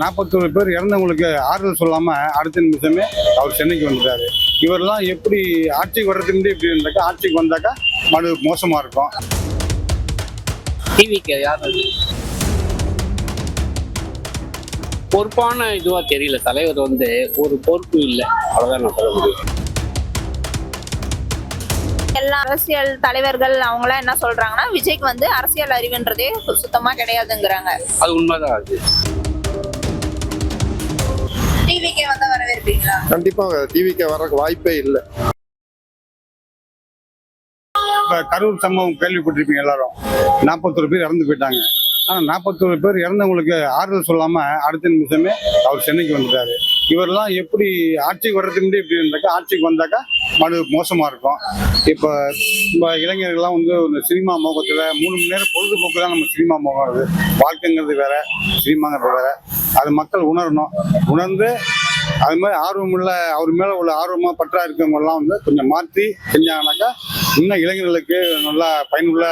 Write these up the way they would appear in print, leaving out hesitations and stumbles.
41 பேர் இறந்தவங்களுக்கு ஆறுதல் சொல்லாம அடுத்த நிமிஷமே அவர் சென்னைக்கு வந்துட்டாரு. இவரெல்லாம் எப்படி ஆட்சிக்கு வர்றதுக்கு இப்படி இருந்தாக்கா, ஆட்சிக்கு வந்தாக்கா மறு மோசமா இருக்கும். டிவிக்கு யார் அது பொறுப்பான இதுவா தெரியல. தலைவர் ஒரு பொறுப்பு இல்லை, அவ்வளவுதான் நான் சொல்ல முடியும். எல்லா அரசியல் தலைவர்கள் அவங்களாம் என்ன சொல்றாங்கன்னா, விஜய்க்கு அரசியல் அறிவுன்றதே சுத்தமா கிடையாதுங்கிறாங்க. அது உண்மைதான். அது டிவிக்கே வரவேற்பீங்களா? கண்டிப்பாக டிவிக்கு வர வாய்ப்பே இல்லை. கரூர் சம்பவம் கேள்விப்பட்டிருப்பீங்க எல்லாரும். 41 பேர் இறந்து போயிட்டாங்க. ஆனால் 41 பேர் இறந்தவங்களுக்கு ஆறுதல் சொல்லாம அடுத்த நிமிஷமே அவர் சென்னைக்கு வந்துட்டாரு. இவரெல்லாம் எப்படி ஆட்சிக்கு வர்றதுக்கு இப்படி இருந்தாக்கா, ஆட்சிக்கு வந்தாக்கா மறு மோசமா இருக்கும். இப்போ இளைஞர்கள்லாம் ஒரு சினிமா மோகத்தில் 3 மணி நேரம் பொழுதுபோக்கு தான் நம்ம சினிமா மோகம். அது வாழ்க்கைங்கிறது வேற, சினிமாங்கிறது வேற. அது மக்கள் உணரணும். உணர்ந்து அது மாதிரி ஆர்வமுள்ள அவர் மேல உள்ள ஆர்வமா பற்றா இருக்கவங்க எல்லாம் கொஞ்சம் மாற்றி செஞ்சாங்கன்னாக்கா இன்னும் இளைஞர்களுக்கு நல்லா பயனுள்ள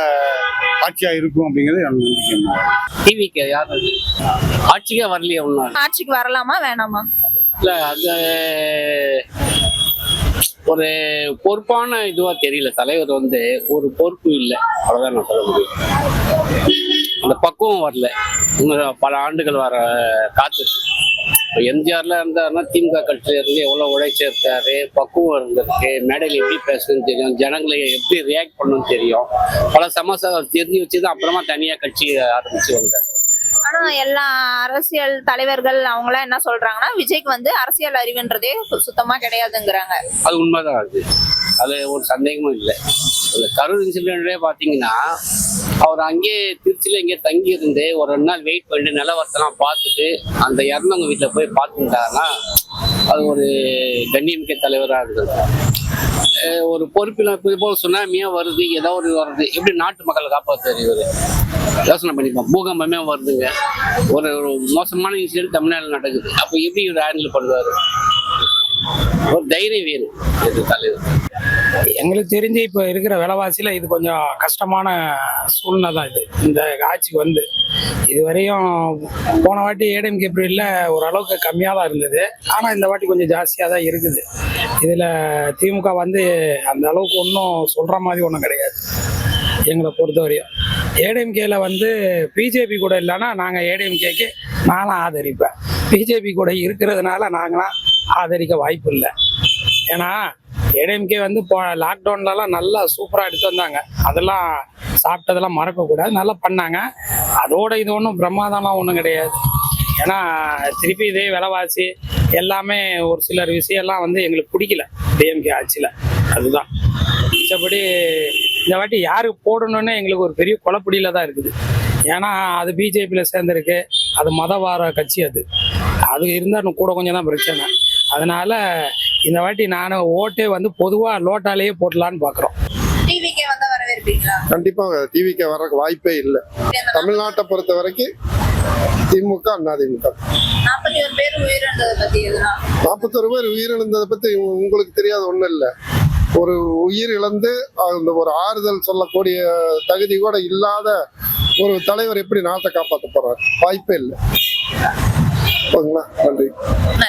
ஆட்சியா இருக்கும் அப்படிங்கிறது எனக்கு நம்பிக்கை. டிவிக்கு யார் அது ஆட்சிக்கே வரலையே ஒண்ணு. ஆட்சிக்கு வரலாமா வேணாமா? இல்ல, அது ஒரு பொறுப்பான இதுவா தெரியல. தலைவர் ஒரு பொறுப்பு இல்லை, அவ்வளவுதான் நான் சொல்ல முடியும். அந்த பக்குவம் வரல. இன்னும் பல ஆண்டுகள் வர காத்து. எம்ஜிஆர்ல இருந்தாருன்னா திமுக கட்சியில இருந்து எவ்வளவு உழைச்சிருக்காரு, பக்குவம் இருந்திருக்கு, மேடையில் எப்படி பேசணும்னு தெரியும், ஜனங்களை எப்படி ரியாக்ட் பண்ணணும்னு தெரியும். பல சமஸ்யாக்கள் தெரிஞ்சு வச்சுதான் அப்புறமா தனியா கட்சி ஆரம்பிச்சு வந்தார். ஆனா எல்லா அரசியல் தலைவர்கள் அவங்களாம் என்ன சொல்றாங்கன்னா, விஜய்க்கு அரசியல் அறிவுன்றதே சுத்தமா கிடையாதுங்கிறாங்க. அது உண்மைதான். அது ஒரு சந்தேகமும் இல்லை. அந்த கரூர் இன்சிடென்ட்லேயே பார்த்தீங்கன்னா, அவர் அங்கேயே திருச்சியில் இங்கே தங்கி இருந்து ஒரு 2 நாள் வெயிட் பண்ணிட்டு நிலவரத்தெல்லாம் பார்த்துட்டு அந்த இறந்தவங்க வீட்டில் போய் பார்த்துட்டாங்கன்னா அது ஒரு கண்ணியமிக்க தலைவராக இருக்குது. ஒரு பொறுப்பில் போல் சுனாமியா வருது, ஏதோ ஒரு வருது, எப்படி நாட்டு மக்களை காப்பாற்றுறாரு இவர்? யோசனை பண்ணிப்போம். பூகம்பமே வருதுங்க, ஒரு மோசமான இன்சிடென்ட் தமிழ்நாட்டில் நடக்குது. அப்போ எப்படி இவர் ஹேண்டில் பண்ணுவார்? ஒரு தைரியம் வேணும் இது தலைவர். எங்களுக்கு தெரிஞ்சு இப்போ இருக்கிற விலைவாசியில் இது கொஞ்சம் கஷ்டமான சூழ்நிலை தான். இந்த ஆட்சிக்கு இதுவரையும் போன வாட்டி ஏடிஎம்கே பீரியடில் ஓரளவுக்கு கம்மியாக தான் இருந்தது. ஆனால் இந்த வாட்டி கொஞ்சம் ஜாஸ்தியாக தான் இருக்குது. இதில் திமுக அந்த அளவுக்கு ஒன்றும் சொல்கிற மாதிரி ஒன்றும் கிடையாது எங்களை பொறுத்தவரையும். ஏடிஎம்கேல பிஜேபி கூட இல்லைன்னா நாங்கள் ஏடிஎம்கேக்கு நானும் ஆதரிப்பேன். பிஜேபி கூட இருக்கிறதுனால நாங்களாம் ஆதரிக்க வாய்ப்பு இல்லை. ஏன்னா ஏடிஎம்கே இப்போ லாக்டவுன்லலாம் நல்லா சூப்பராக எடுத்து வந்தாங்க. அதெல்லாம் சாப்பிட்டதெல்லாம் மறக்கக்கூடாது, நல்லா பண்ணாங்க. அதோட இது ஒன்றும் பிரமாதமாக ஒன்றும் கிடையாது. ஏன்னா திருப்பி இதே விலைவாசி எல்லாமே ஒரு சிலர் விஷயம்லாம் எங்களுக்கு பிடிக்கல டிஎம்கே ஆட்சியில். அதுதான் மிச்சபடி இந்த வாட்டி யாருக்கு போடணுன்னு எங்களுக்கு ஒரு பெரிய குழப்படியில் தான் இருக்குது. ஏன்னா அது பிஜேபியில் சேர்ந்துருக்கு, அது மதவார கட்சி. அது இருந்தால் கூட கொஞ்சம் தான் பிரச்சனை. அதனால இந்த வாட்டி நான் ஓட்டே பொதுவாக லோட்டாலேயே போட்டலான்னு பார்க்குறோம். டிவிக்கே வரவேற்பீங்களா? கண்டிப்பாக டிவிக்கு வர வாய்ப்பே இல்லை. தமிழ்நாட்டை பொறுத்த வரைக்கும் திமுக அதிமுக. 41 பேர் உயிரிழந்ததை பத்தி எதுனா? 41 பேர் உயிரிழந்ததை பத்தி உங்களுக்கு தெரியாத ஒன்றும் இல்லை. ஒரு உயிர் இழந்து அந்த ஒரு ஆறுதல் சொல்லக்கூடிய தகுதி கூட இல்லாத ஒரு தலைவர் எப்படி நாட்டை காப்பாற்ற போறார்? வாய்ப்பே இல்லை. நன்றி.